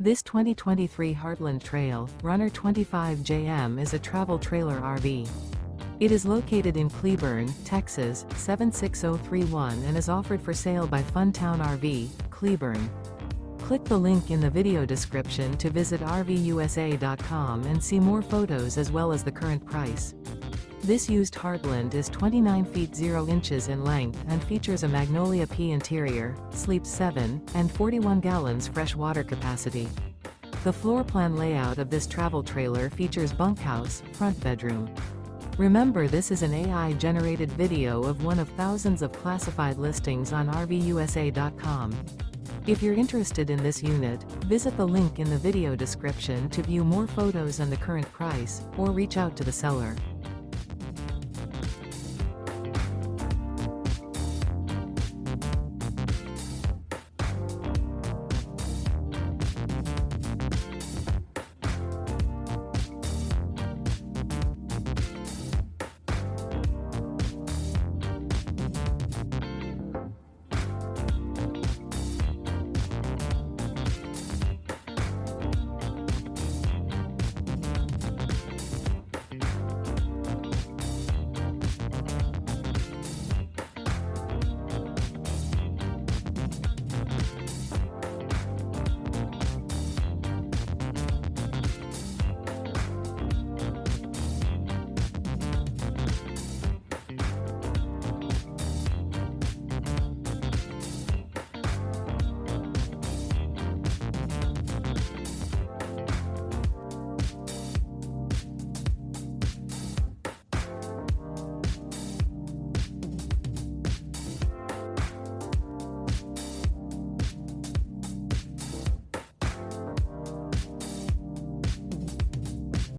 This 2023 Heartland Trail Runner 25JM is a travel trailer RV. It is located in Cleburne, Texas, 76031 and is offered for sale by Funtown RV, Cleburne. Click the link in the video description to visit RVUSA.com and see more photos as well as the current price. This used Heartland is 29 feet 0 inches in length and features a MAGNOLIA-P interior, sleeps 7, and 41 gallons fresh water capacity. The floor plan layout of this travel trailer features bunkhouse, front bedroom. Remember, this is an AI-generated video of one of thousands of classified listings on RVUSA.com. If you're interested in this unit, visit the link in the video description to view more photos and the current price, or reach out to the seller.